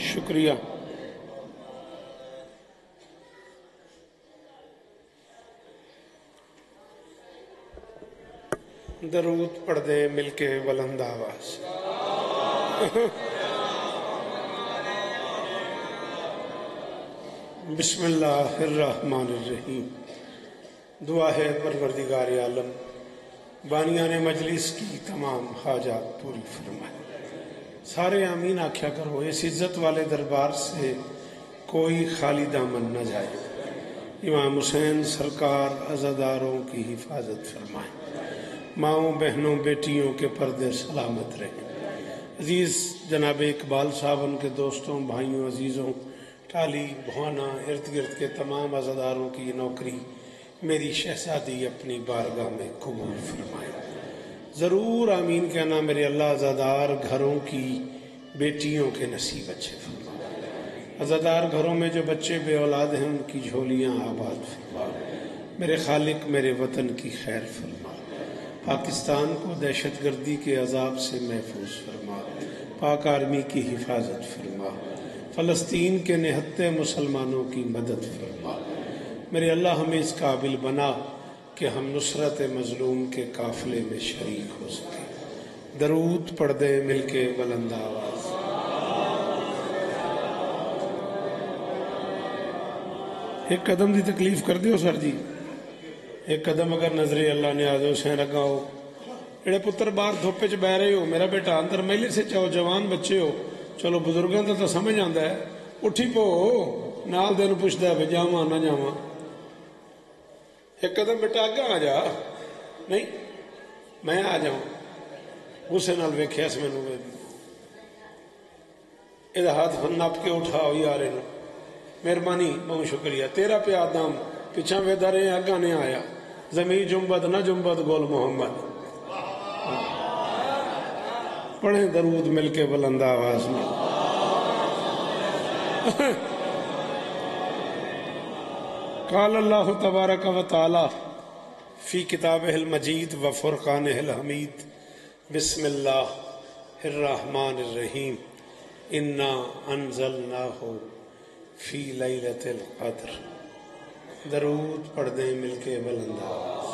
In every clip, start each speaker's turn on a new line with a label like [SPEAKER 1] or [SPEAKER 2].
[SPEAKER 1] شکریہ۔ درود پڑھ دیں مل کے بلند آواز۔ بسم اللہ الرحمن الرحیم۔ دعا ہے پروردگار عالم بانیان مجلس کی تمام حاجات پوری فرمائے۔ سارے آمین آکھیا کرو، اس عزت والے دربار سے کوئی خالی دامن نہ جائے۔ امام حسین سرکار عزاداروں کی حفاظت فرمائے، ماؤں بہنوں بیٹیوں کے پردے سلامت رہیں۔ عزیز جناب اقبال صاحب، ان کے دوستوں بھائیوں عزیزوں، ٹالی بھوانا ارد گرد کے تمام عزاداروں کی نوکری میری شہزادی اپنی بارگاہ میں قبول فرمائے۔ ضرور آمین کہنا میرے اللہ عزادار گھروں کی بیٹیوں کے نصیب اچھے فرما۔ عزادار گھروں میں جو بچے بے اولاد ہیں ان کی جھولیاں آباد فرما۔ میرے خالق میرے وطن کی خیر فرما۔ پاکستان کو دہشت گردی کے عذاب سے محفوظ فرما۔ پاک آرمی کی حفاظت فرما۔ فلسطین کے نہتے مسلمانوں کی مدد فرما۔ میرے اللہ ہمیں اس قابل بنا کہ ہم نصرت مظلوم کے قافلے میں شریک ہو سکیں۔ درود پڑھ دیں مل کے بلند آواز۔ ایک قدم دی تکلیف کر دیو سر جی، ایک قدم اگر نظر اللہ نے آدھو سین لگاؤ۔ اڑے پتر باہر دھوپے چ بہ رہے ہو، میرا بیٹا اندر مہلے سے چاہو، جوان بچے ہو، چلو بزرگاں تو سمجھ آندا ہے، اٹھی پو نال دے نوں پوچھدا ہے جاواں نہ جاواں۔ ایک قدم بیٹا آگے آ جا، نہیں میں آ جاؤں۔ غصے نال ویکھیا اس مینوں اے ہاتھ نپ کے اٹھاؤ یارے نوں، مہربانی بہت شکریہ تیرا پہ آدم پیچھا ویدا رہے آگا نہیں آیا، زمین جنبت نہ جنبت گول محمد۔ پڑھیں درود مل کے بلند آواز میں۔ قال اللہ تبارک و تعالی فی کتابہ المجید و فرقانہ الحمید، بسم اللہ الرحمن الرحیم، انا انزلناہ فی لیلۃ القدر۔ درود پڑھ دیں مل کے بلند آواز۔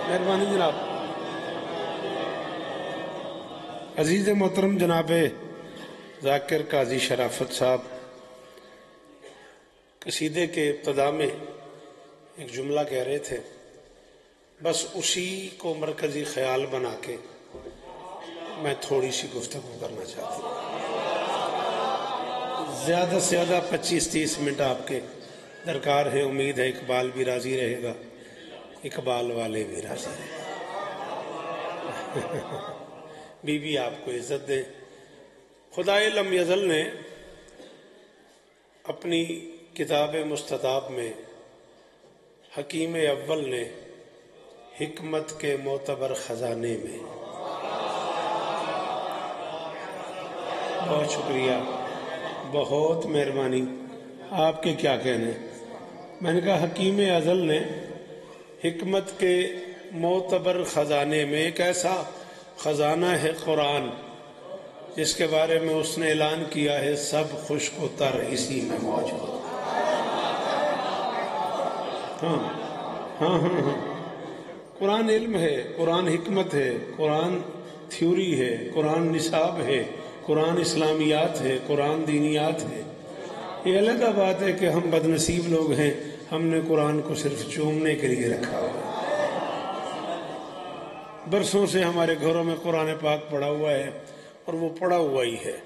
[SPEAKER 1] مہربانی جناب۔ عزیز محترم جناب ذاکر قاضی شرافت صاحب قصیدے کے ابتدا میں ایک جملہ کہہ رہے تھے، بس اسی کو مرکزی خیال بنا کے میں تھوڑی سی گفتگو کرنا چاہتا ہوں۔ زیادہ سے زیادہ 25-30 منٹ آپ کے درکار ہے۔ امید ہے اقبال بھی راضی رہے گا، اقبال والے بھی راضی رہے گا۔ بی بی آپ کو عزت دے۔ خدائے لم یزل نے اپنی کتاب مستطاب میں، حکیم اول نے حکمت کے معتبر خزانے میں، بہت شکریہ، بہت مہربانی، آپ کے کیا کہنے۔ میں نے کہا حکیم ازل نے حکمت کے معتبر خزانے میں، ایک ایسا خزانہ ہے قرآن جس کے بارے میں اس نے اعلان کیا ہے سب خشک و تر اسی میں موجود۔ ہاں قرآن علم ہے، قرآن حکمت ہے، قرآن تھیوری ہے، قرآن نصاب ہے، قرآن اسلامیات ہے، قرآن دینیات ہے۔ یہ علیحدہ بات ہے کہ ہم بدنصیب لوگ ہیں، ہم نے قرآن کو صرف چومنے کے لیے رکھا ہوا ہے۔ برسوں سے ہمارے گھروں میں قرآن پاک پڑھا ہوا ہے اور وہ پڑھا ہوا ہی ہے۔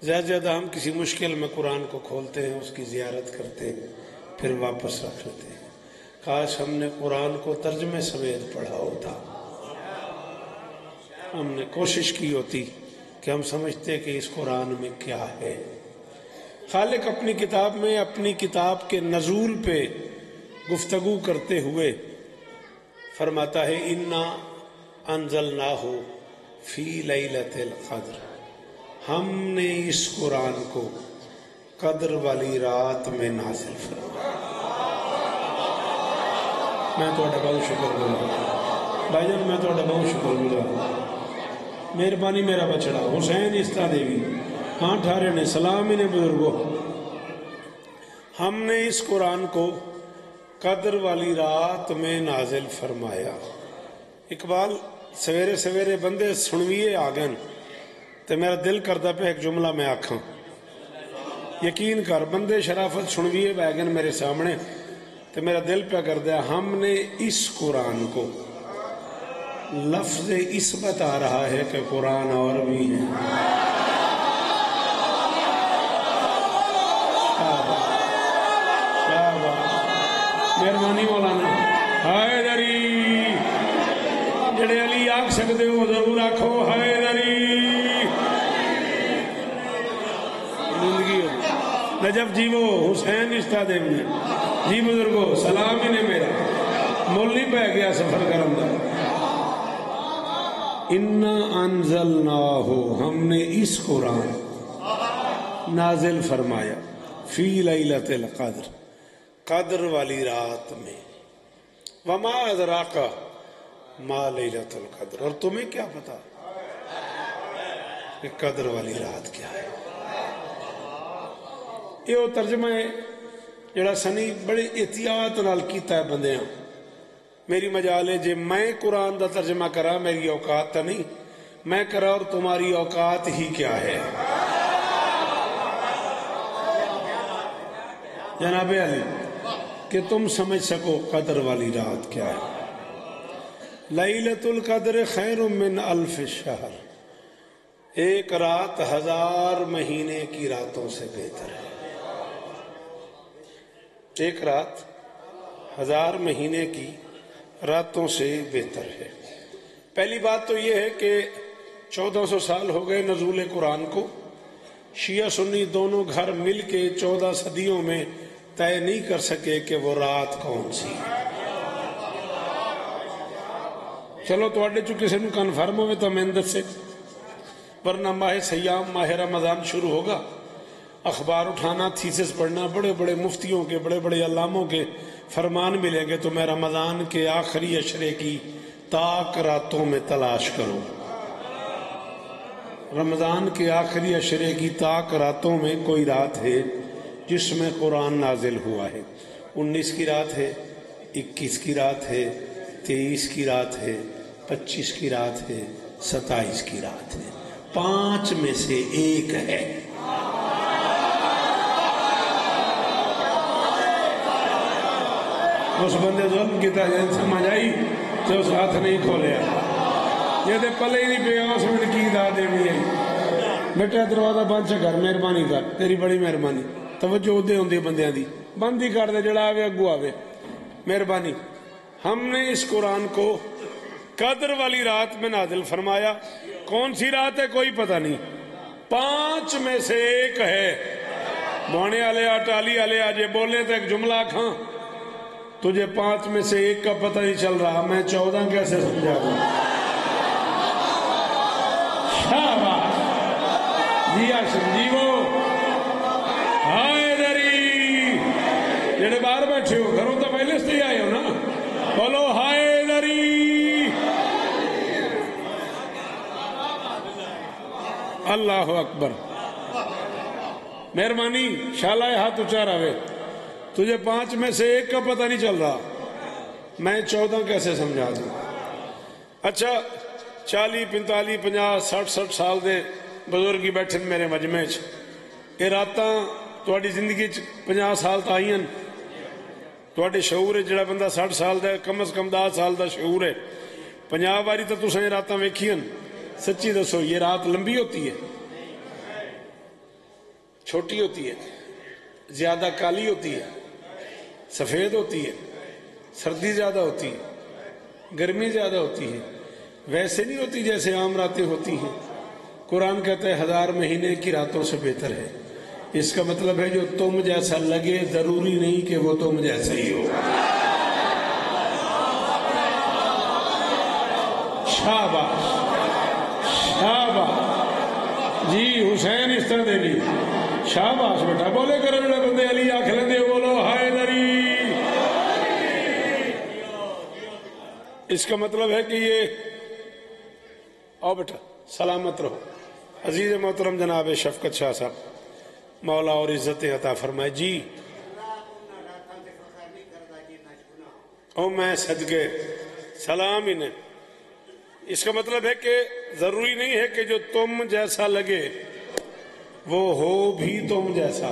[SPEAKER 1] زیادہ زیادہ ہم کسی مشکل میں قرآن کو کھولتے ہیں، اس کی زیارت کرتے ہیں، پھر واپس رکھ لیتے ہیں۔ کاش ہم نے قرآن کو ترجمے سمیت پڑھا ہوتا، ہم نے کوشش کی ہوتی کہ ہم سمجھتے کہ اس قرآن میں کیا ہے۔ خالق اپنی کتاب میں اپنی کتاب کے نزول پہ گفتگو کرتے ہوئے فرماتا ہے انا انزلناہ فی لیلۃ القدر، ہم نے اس قرآن کو قدر والی رات میں نازل فرمایا۔ میں تھوڑا بہت شکر گزار بھائی جان، میں تھوڑا بہت شکر گزار۔ مہربانی میرا بچڑا حسین استا دیوی، ہاں ٹھہرے نے سلام ہی نے بزرگوں، ہم نے اس قرآن کو قدر والی رات میں نازل فرمایا۔ اقبال سویرے سویرے بندے سنویے آگن تے میرا دل کردہ پہ ایک جملہ میں آکھاں، یقین کر بندے شرافت سنویے بیگن میرے سامنے تے میرا دل پہ کردہ ہم نے اس قرآن کو، لفظ اسمت آ رہا ہے کہ قرآن اور بھی ہے۔ مہربانی مولانا حیدری جڑے علی آکھ سکتے ہو ضرور آکھو حیدری زندگی ہو نجف جی وہ حسین رشتہ دے میں جی بزرگو سلام ہی نے میرا مول نہیں پہ گیا سفر کرم دا۔ اِنَّا أَنزَلْنَاهُ ہم نے اس قرآن نازل فرمایا فی لیلۃ القدر قدر والی رات میں، وما ادراک ما لیلۃ القدر اور تمہیں کیا پتا کہ قدر والی رات کیا ہے۔ یہ وہ ترجمہ ہے جڑا سنی بڑی احتیاط نال کیتا ہے بندیاں، میری مجال ہے جے میں قرآن دا ترجمہ کرا میری اوقات تا نہیں، میں کرا اور تمہاری اوقات ہی کیا ہے۔ جناب علی کہ تم سمجھ سکو قدر والی رات کیا ہے۔ لیلۃ القدر خیر من الف شہر، ایک رات 1000 مہینے کی راتوں سے بہتر ہے۔ ایک رات 1000 مہینے کی راتوں سے بہتر ہے۔ پہلی بات تو یہ ہے کہ 1400 سال ہو گئے نزول قرآن کو، شیعہ سنی دونوں گھر مل کے 14 صدیوں میں طے نہیں کر سکے کہ وہ رات کون سی ہے۔ چلو تو اڈے چکے سے کنفرم ہوئے تو میں اندر سے، ورنہ ماہ سیام ماہ رمضان شروع ہوگا، اخبار اٹھانا، تھیسس پڑھنا، بڑے بڑے مفتیوں کے بڑے بڑے علاموں کے فرمان ملیں گے تو میں رمضان کے آخری عشرے کی تاک راتوں میں تلاش کروں۔ رمضان کے آخری عشرے کی تاک راتوں میں کوئی رات ہے جس میں قرآن نازل ہوا ہے۔ 19 کی رات ہے، 21 کی رات ہے، 23 کی رات ہے، 25 کی رات ہے، 27 کی رات ہے، 5 میں سے ایک ہے۔ اس بندے ظلم کیتا جائے سمجھ آئی تو اس ہاتھ نہیں کھولیا، یہ دے پلے ہی نہیں پیا اس میں کی دا دے بھی ہے۔ بیٹا دروازہ بند سے کر، مہربانی کر، تیری بڑی مہربانی، توجہ دے ہوندی بندیاں دی، بند ہی کر دے جڑا آوے اگو آوے، مہربانی۔ ہم نے اس قرآن کو قدر والی رات میں نازل فرمایا۔ کون سی رات ہے کوئی پتہ نہیں، 5 میں سے ایک ہے۔ بونے والے ٹالی والے آجے بولے تو ایک جملہ کھاں، تجھے 5 میں سے ایک کا پتہ نہیں چل رہا، میں 14 کیسے سمجھا دوں؟ شاباش جی آشم جی وہ حیدری جڑے باہر بیٹھے ہو گھروں تو پہلے سے آئے ہو نا، بولو حیدری۔ اللہ اکبر، مہربانی شالہ ہاتھ اچھا رہے، تجھے 5 میں سے ایک کا پتہ نہیں چل رہا، میں 14 کیسے سمجھا دوں؟ اچھا 40 45 50 60 سال دے بزرگی بیٹھے میرے مجمع چ، یہ راتاں تہاڈی زندگی 50 سال تائیں، تہاڈے شعور ہے جڑا بندہ 60 سال دا کم از کم 10 سال دا شعور ہے، 50 باری تو تساں یہ راتاں ویکھیاں، سچی دسو یہ رات لمبی ہوتی ہے، چھوٹی ہوتی ہے، زیادہ کالی ہوتی ہے، سفید ہوتی ہے، سردی زیادہ ہوتی ہے، گرمی زیادہ ہوتی ہے، ویسے نہیں ہوتی جیسے عام راتیں ہوتی ہیں۔ قرآن کہتا ہے 1000 مہینے کی راتوں سے بہتر ہے، اس کا مطلب ہے جو تم جیسا لگے ضروری نہیں کہ وہ تم جیسا ہی ہو۔ شاباش شاباش جی حسین اس طرح دے لی، شاباش بیٹا، بولے کرو جڑے بندے علی آکھ لیندے بولو حیدری۔ اس کا مطلب ہے کہ یہ آؤ بیٹا سلامت رہو، عزیز محترم جناب شفقت شاہ صاحب مولا اور عزت عطا فرمائے جی او میں صدقے سلام انہیں اس کا مطلب ہے کہ ضروری نہیں ہے کہ جو تم جیسا لگے وہ ہو بھی تم جیسا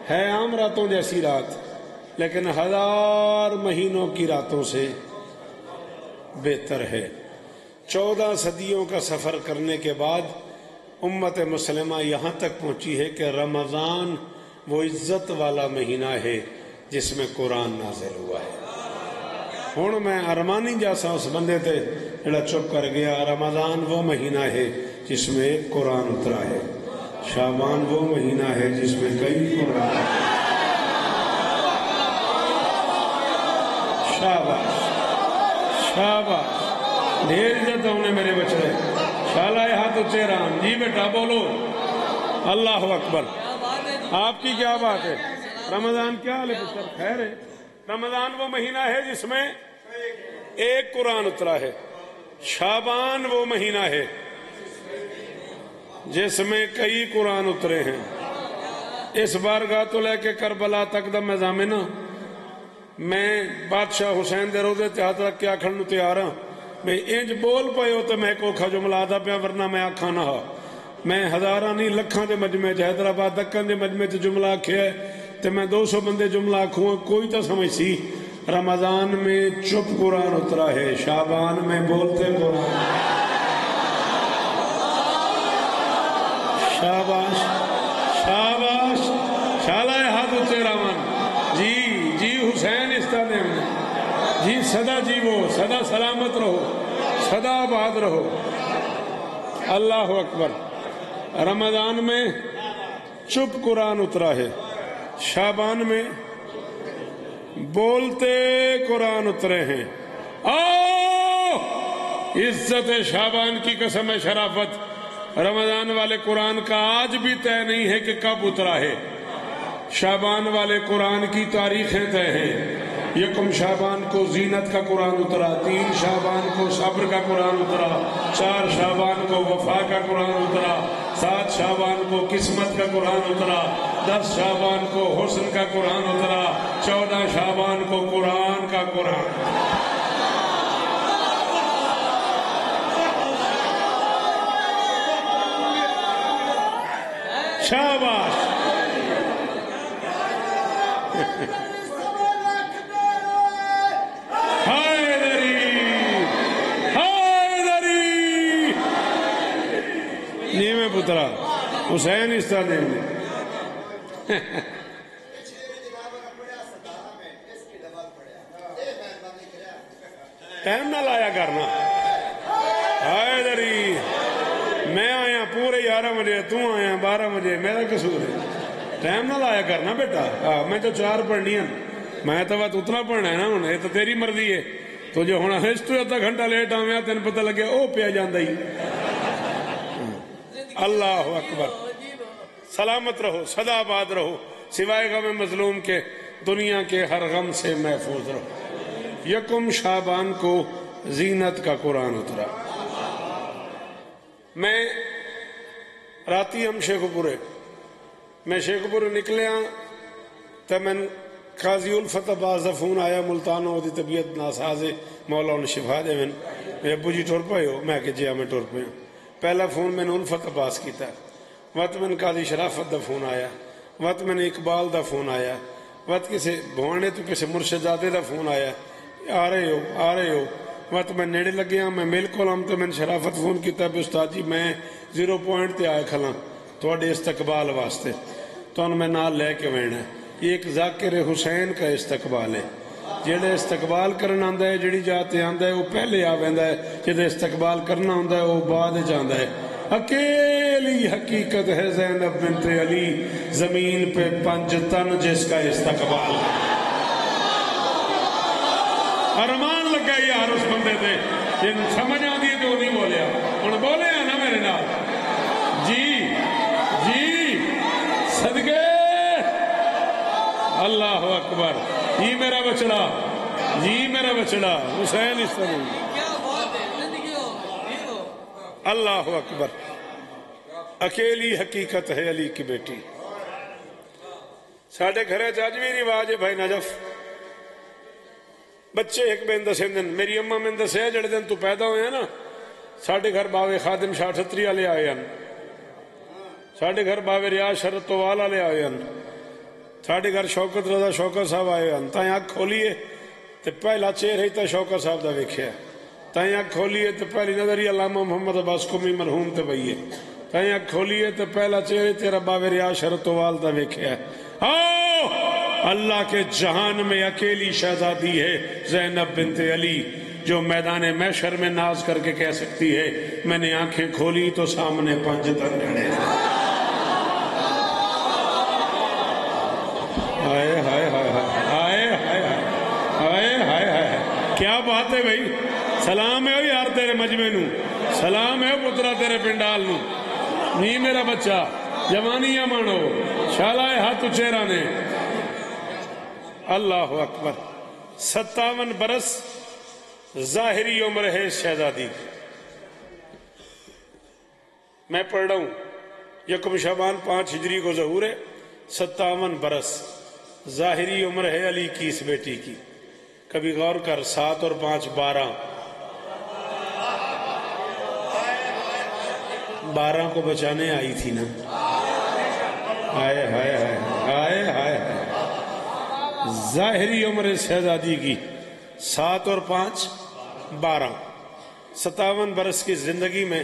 [SPEAKER 1] ہے عام راتوں جیسی رات لیکن 1000 مہینوں کی راتوں سے بہتر ہے 14 صدیوں کا سفر کرنے کے بعد امت مسلمہ یہاں تک پہنچی ہے کہ رمضان وہ عزت والا مہینہ ہے جس میں قرآن نازل ہوا ہے ہوں میں ارمانی جیسا اس بندے تے جڑا چپ کر گیا رمضان وہ مہینہ ہے جس میں ایک قرآن اترا ہے شعبان وہ مہینہ ہے جس میں کئی قرآن شاباش شاباش ڈھیر عزت ہونے میرے بچے شالائے ہاتھ اچھے رام جی بیٹا بولو اللہ اکبر آپ کی کیا بات ہے رمضان کیا حال ہے پتر خیر ہے رمضان وہ مہینہ ہے جس میں ایک قرآن اترا ہے شعبان وہ مہینہ ہے جس میں کئی قرآن اترے ہیں اس بارگاہ تو لے کے کربلا تک دا مضامینہ میں بادشاہ حسین دے روزے تے ہاتھ رکھ کے آکھن نو تیار ہاں میں انج بول پئے ہو تو میں کوکھا جملہ آدھا پیا ورنہ میں آکھا نہ ہا میں ہزاراں نہیں لکھاں دے مجمع چ حیدرآباد دکن دے مجمع چ جملہ آکھیا ہے تے میں 200 بندے جملہ آکھوں کوئی تو سمجھ سی رمضان میں چپ قرآن اترا ہے شعبان میں بولتے قرآن شاباش شاباش شالائے ہاتھ اچھے رامان جی جی حسین استعدے میں جی صدا جیو صدا سلامت رہو صدا آباد رہو اللہ اکبر رمضان میں چپ قرآن اترا ہے شعبان میں بولتے قرآن اترے ہیں آؤ عزت شعبان کی قسم شرافت رمضان والے قرآن کا آج بھی طے نہیں ہے کہ کب اترا ہے شعبان والے قرآن کی تاریخیں طے ہیں یکم شعبان کو زینت کا قرآن اترا 3 شعبان کو صبر کا قرآن اترا 4 شعبان کو وفا کا قرآن اترا 7 شعبان کو قسمت کا قرآن اترا 10 شعبان کو حسن کا قرآن اترا 14 شعبان کو قرآن کا قرآن شاباش نیمے پترا حسین اس طرح دیں گے ٹائم نہ لایا کرنا ہائے دری میں آیا پورے 11 بجے تو آیا 12 بجے میرا قصور ہے ٹائم نہ لایا کرنا بیٹا میں تو 4 پڑھنی ہیں میں تو بات اتنا پڑھنا ہے نا یہ تو تیری مرضی ہے تو جو ہونا ہے اس تو ادھا گھنٹہ لیٹ آیا تین پتہ لگے او پیا جاندہ ہی اللہ اکبر سلامت رہو صدا آباد رہو سوائے غم مظلوم کے دنیا کے ہر غم سے محفوظ رہو یکم شعبان کو زینت کا قرآن اترا میں راتی ہم شیخ پورے میں شیخ پورے نکلے ہاں تو میں قاضی الفت عباس دا فون آیا ملتانوں دی طبیعت ناسازے مولا انہیں شفا دے میں ابو جی ٹور پائے ہو میں کہ جی میں ٹور پائے ہوں پہلا فون میں نے الفت عباس کیتا وقت میں نے قاضی شرافت دا فون آیا وقت میں نے اقبال دا فون آیا وقت کسی بھوانے تو کسی مرشدزادے دا فون آیا آ رہے ہو وقت میں نیڑے لگے ہاں میں میل کولم تو میں نے شرافت فون کیتا ہے استاد جی میں 0 پوائنٹ تے آئے کھلاں تھوڑے استقبال واسطے تو ان میں نال لے کے وینا ہے یہ ایک ذاکر حسین کا استقبال ہے جیڑا استقبال کرنا آندا ہے جیڑی جاتے آندا ہے وہ پہلے آ ویندا ہے جیڑا استقبال کرنا آندا ہے وہ بعد جاندا ہے اکیلی حقیقت ہے زینب بنت علی زمین پہ 5 تن جس کا استقبال ارمان لگا یار اس بندے دے جن سمجھ آندی ہے جو نہیں بولیا ان بولے ہیں نا میرے نال جی صدقے اللہ اکبر جی میرا بچڑا حسین اس طرح اللہ اکبر. اکیلی حقیقت ہے علی کی بیٹی. ساڑھے گھرے اج بھی رواج ہے بھائی نجف بچے ایک بین دسے دن. میری اماں میں دسے جڑے دن تو پیدا ہوئے ہیں نا ساڑھے گھر باوے خادم شاہ ٹھتری والے آئے ہیں, ساڑھے گھر باوے ریاض شرط توال والے آئے ہیں, ساڑھے گھر شوکت رضا شوکت صاحب آئے ہیں. تائیں آنکھ کھولیے تو پہلا چہرہ ہی تا شوکت صاحب دا ویکھیا. تائیں آنکھ کھولیے تو پہلی نظر ہی علامہ محمد عباس قمی مرحوم تے بھئیے. تائیں آنکھ کھولیے تو پہلا چہرہ تیرا باوے ریاض شرط توال دا ویکھیا. آؤ اللہ کے جہان میں اکیلی شہزادی ہے زینب بنت علی جو میدان محشر میں ناز کر کے کہہ سکتی ہے میں نے آنکھیں کھولی تو سامنے 5 تنگڑے. ہائے ہائے ہائے ہائے ہائے ہائے ہائے ہائے. کیا بات ہے بھائی. سلام ہے یار تیرے مجمع نو, سلام ہے پترا تیرے پنڈال نو. نہیں میرا بچہ جوانیاں مانو شالائے ہاتھ چہرہ نے. اللہ اکبر. 57 برس ظاہری عمر ہے شہزادی. میں پڑھ رہا ہوں یکم شعبان 5 ہجری کو ظہور ہے. 57 برس ظاہری عمر ہے علی کی اس بیٹی کی. کبھی غور کر 7 اور 5 12. 12 کو بچانے آئی تھی نا. ہائے ہائے ہائے ہائے ہائے ہائے. ظاہری عمر شہزادی کی 7 اور 5 12. 57 برس کی زندگی میں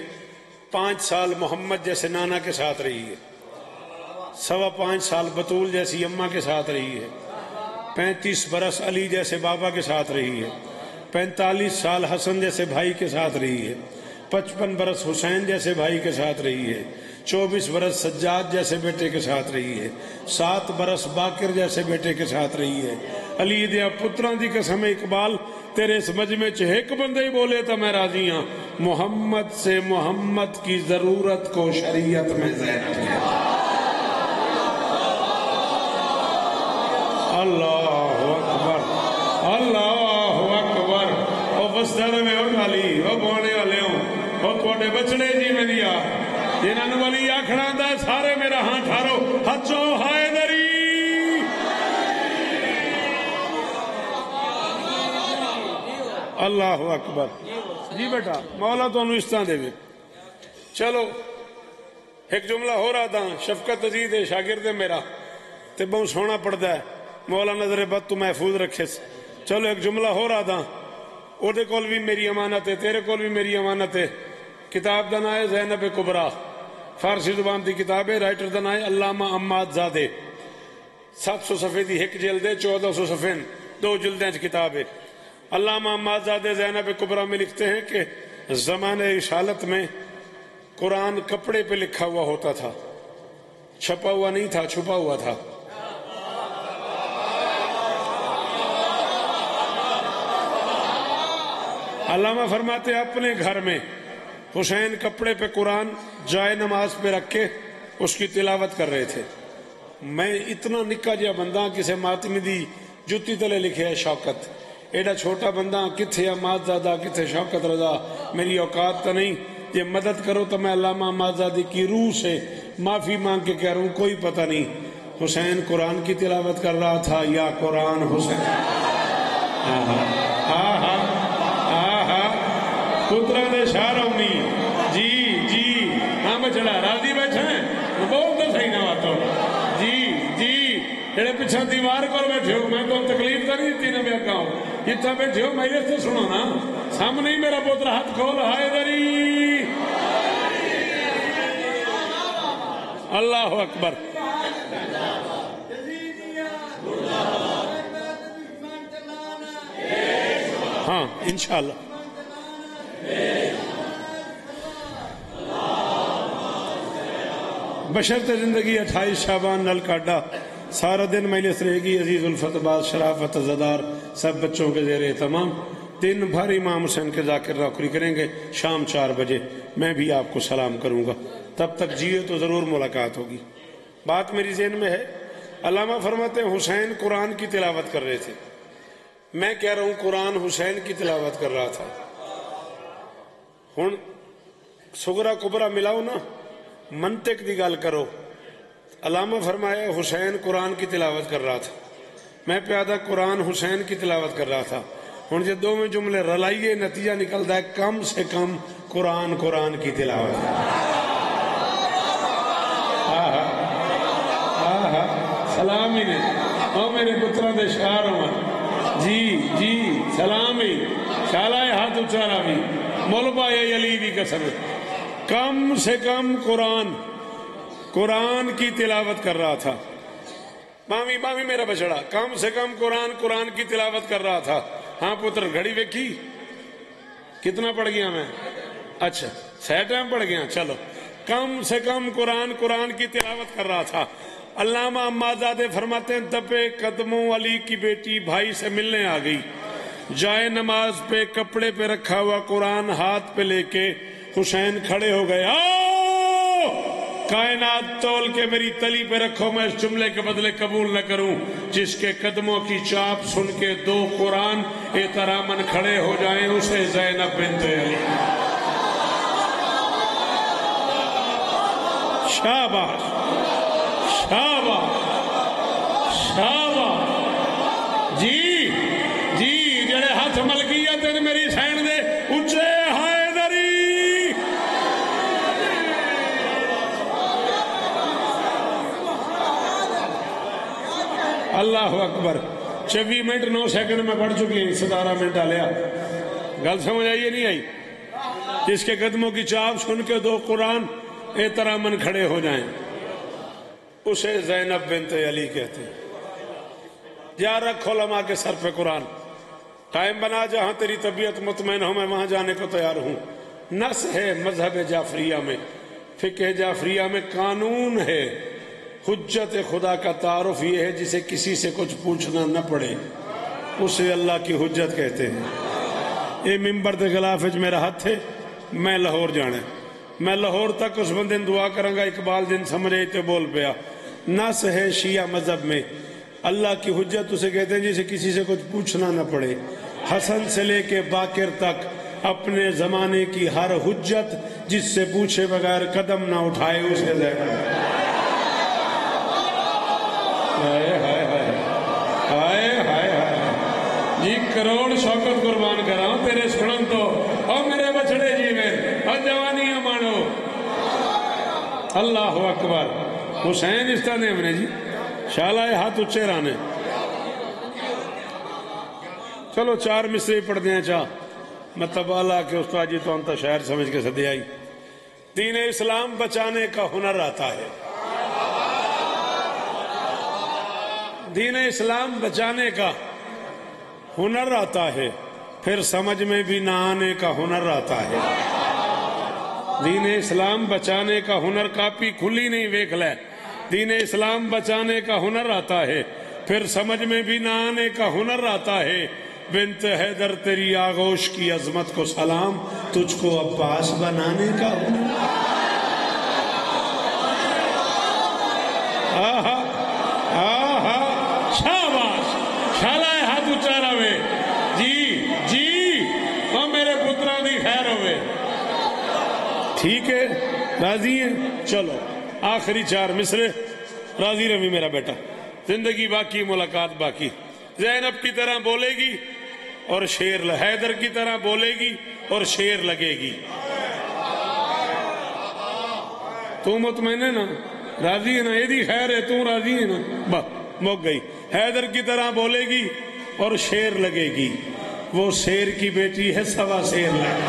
[SPEAKER 1] 5 سال محمد جیسے نانا کے ساتھ رہی ہے, 5.25 سال بطول جیسی اماں کے ساتھ رہی ہے, 35 برس علی جیسے بابا کے ساتھ رہی ہے, 45 سال حسن جیسے بھائی کے ساتھ رہی ہے, 55 برس حسین جیسے بھائی کے ساتھ رہی ہے, 24 برس سجاد جیسے بیٹے کے ساتھ رہی ہے, 7 برس باقر جیسے بیٹے کے ساتھ رہی ہے. علی دیا پتران دی قسم اقبال تیرے اس مجمع چ ایک بندے ہی بولے تو میں راضی ہاں, محمد سے محمد کی ضرورت کو شریعت میں زینب ہے. اللہ اکبر اللہ اکبر. او بستر میں اٹھا لی او بونے والے ہوں او تھوڑے بچڑے جی میں دیا جنہاں ولی آکھنا دا سارے میرا ہاں ٹھارو ہچو حیدری. اللہ اکبر. جی بیٹا مولا تو انہوں اس طرح دے. چلو ایک جملہ ہو رہا تھا. شفقت عزیز ہے شاگرد ہے میرا تے بہت سونا پڑتا ہے مولا نظر بد تو محفوظ رکھے. چلو ایک جملہ ہو رہا تھا او دے کول بھی میری امانت ہے تیرے کول بھی میری امانت ہے. کتاب دا نام ہے زینب کبریٰ, فارسی زبان دی کتاب ہے, رائٹر دا نام ہے علامہ عماد زادے. 700 صفحے دی ایک جلد ہے, 1400 صفحے 2 جلدیں کتاب ہے. علامہ عماد زادے زینب کبریٰ میں لکھتے ہیں کہ زمانے رسالت میں قرآن کپڑے پہ لکھا ہوا ہوتا تھا, چھپا ہوا نہیں تھا, چھپا ہوا تھا. علامہ فرماتے اپنے گھر میں حسین کپڑے پہ قرآن جائے نماز پہ رکھ کے اس کی تلاوت کر رہے تھے. میں اتنا نکا جا بندہ کسے ماتمی دی جتی تلے لکھے ہے شوکت, ایڈا چھوٹا بندہ کتھے عماد زادہ کتھے شوکت رضا, میری اوقات تو نہیں. یہ مدد کرو تو میں علامہ عماد زادی کی روح سے معافی مانگ کے کہہ رہا ہوں کوئی پتہ نہیں حسین قرآن کی تلاوت کر رہا تھا یا قرآن حسین. پترہ دے شاہ رونی جی جی ہاں بچڑا راضی بیٹھے ہیں بہت تو صحیح نہ باتوں. جی جی جڑے پیچھے دیوار پر بیٹھے ہو میں تو تکلیف تو نہیں دیتی نہ میں کہوں جتنا بیٹھے ہو میں تو سنو نا سامنے ہی میرا پوتر ہاتھ کھول حیدری. اللہ اکبر. ہاں انشاءاللہ. بشرط زندگی 28 شعبان نل کاڈا سارا دن مجلس رہے گی. عزیز الفت باز شرافت زدار سب بچوں کے زیر اہتمام. دن بھر امام حسین کے ذاکر روکری کریں گے. شام 4 بجے میں بھی آپ کو سلام کروں گا. تب تک جیے تو ضرور ملاقات ہوگی. بات میری ذہن میں ہے. علامہ فرماتے ہیں حسین قرآن کی تلاوت کر رہے تھے. میں کہہ رہا ہوں قرآن حسین کی تلاوت کر رہا تھا. ہن سغرا کبرا ملاؤ نا، منطق دی گل کرو. علامہ فرمایا حسین قرآن کی تلاوت کر رہا تھا، میں پیادہ قرآن حسین کی تلاوت کر رہا تھا. ہوں جب دو میں جملے رلائیے نتیجہ نکلتا ہے کم سے کم قرآن کی تلاوت. سلام ہی نے او میرے پتروں دے شعر ہوں جی سلام ہی شالا ہاتھ اچارا بھی مول پائے علی دی قسم، کم سے کم قرآن کی تلاوت کر رہا تھا. مامی میرا بچڑا کم سے کم قرآن کی تلاوت کر رہا تھا. ہاں پتر گھڑی ویکھی کتنا پڑھ گیا میں؟ اچھا سہ ٹائم پڑھ گیا. چلو کم سے کم قرآن کی تلاوت کر رہا تھا. علامہ امازادے فرماتے ہیں دبے قدموں علی کی بیٹی بھائی سے ملنے آ گئی، جائے نماز پہ کپڑے پہ رکھا ہوا قرآن ہاتھ پہ لے کے حسین کھڑے ہو گئے. آؤ کائنات تول کے میری تلی پہ رکھو، میں اس جملے کے بدلے قبول نہ کروں. جس کے قدموں کی چاپ سن کے دو قرآن احتراماً کھڑے ہو جائیں اسے زینب بنت علی. شاباش شاباش شاباش. جی جڑے ہاتھ ملکیت نے میری سین دے اچھے حیدری. اللہ اکبر. 24 منٹ 9 سیکنڈ میں پڑھ چکی ہیں، 17 منٹ آلیا. گل سمجھ آئیے نہیں آئی؟ جس کے قدموں کی چاپ سن کے دو قرآن احتراماً کھڑے ہو جائیں اسے زینب بنت علی کہتے ہیں. یا رکھ علماء کے سر پہ قرآن. ٹائم بنا جہاں تیری طبیعت مطمئن ہو میں وہاں جانے کو تیار ہوں. نص ہے مذہب جعفریہ میں، فقہ جعفریہ میں قانون ہے. حجت خدا کا تعارف یہ ہے جسے کسی سے کچھ پوچھنا نہ پڑے اسے اللہ کی حجت کہتے ہیں. یہ ممبر دے خلاف میرا ہاتھ ہے، میں لاہور جانا، میں لاہور تک اس بندے دعا کروں گا اقبال دن سمجھے تے بول پیا. نص ہے شیعہ مذہب میں اللہ کی حجت اسے کہتے ہیں جسے کسی سے کچھ پوچھنا نہ پڑے. حسن سے لے کے باقر تک اپنے زمانے کی ہر حجت جس سے پوچھے بغیر قدم نہ اٹھائے اسے زینب. جی کروڑ شوکت قربان کراؤں تیرے سنن تو او میرے بچڑے جیویں اور جوانیاں مانو. اللہ اکبر. حسین اس طرح نے جی شالہ ہاتھ اچھے رانے. چلو 4 مصرے پڑھ دیں چاہ میں تبالا کہ استاد جی تو انتا شاعر سمجھ کے سدے آئی. دین اسلام بچانے کا ہنر آتا ہے، دین اسلام بچانے کا ہنر آتا ہے، پھر سمجھ میں بھی نہ آنے کا ہنر آتا ہے. دین اسلام بچانے کا ہنر کاپی کھلی نہیں ویکھ لے. دین اسلام بچانے کا ہنر آتا ہے، پھر سمجھ میں بھی نہ آنے کا ہنر آتا ہے. بنت حیدر تیری آغوش کی عظمت کو سلام، تجھ کو عباس بنانے کا ہنر. آہا آہا شاباش شالہ ہاتھ اچارا وے. جی اور میرے پتروں دی خیر ہوئے. ٹھیک ہے راضی ہیں؟ چلو آخری 4 مصرے. راضی روی میرا بیٹا، زندگی باقی ملاقات باقی. زینب کی طرح بولے گی اور شیر حیدر کی طرح بولے گی اور شیر لگے گی. تو مطمئن ہے نا؟ راضی ہے نا؟ یہ دی خیر ہے، تو راضی ہے نا؟ بس موک گئی. حیدر کی طرح بولے گی اور شیر لگے گی. وہ شیر کی بیٹی ہے، سوا شیر لگے.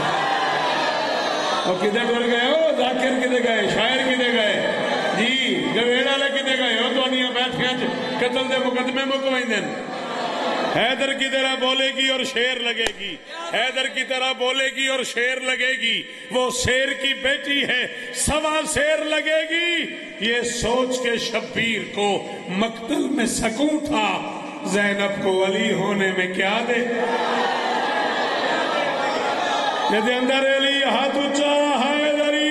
[SPEAKER 1] اور کدے ٹر گئے ہو؟ ذاکر کدے گئے؟ شاعر کدے گئے؟ جی گویڑا لے کدے گئے ہو؟ تو انہیں بیٹھیاں قتل دے مقدمے مکوائیں دن. حیدر کی طرح بولے گی اور شیر لگے گی. حیدر کی طرح بولے گی اور شیر لگے گی. وہ شیر کی بیٹی ہے، سوا شیر لگے گی. یہ سوچ کے شبیر کو مقتل میں سکون تھا، زینب کو علی ہونے میں کیا دے. یہ دے اندر علی ہاتھ اچھا حیدری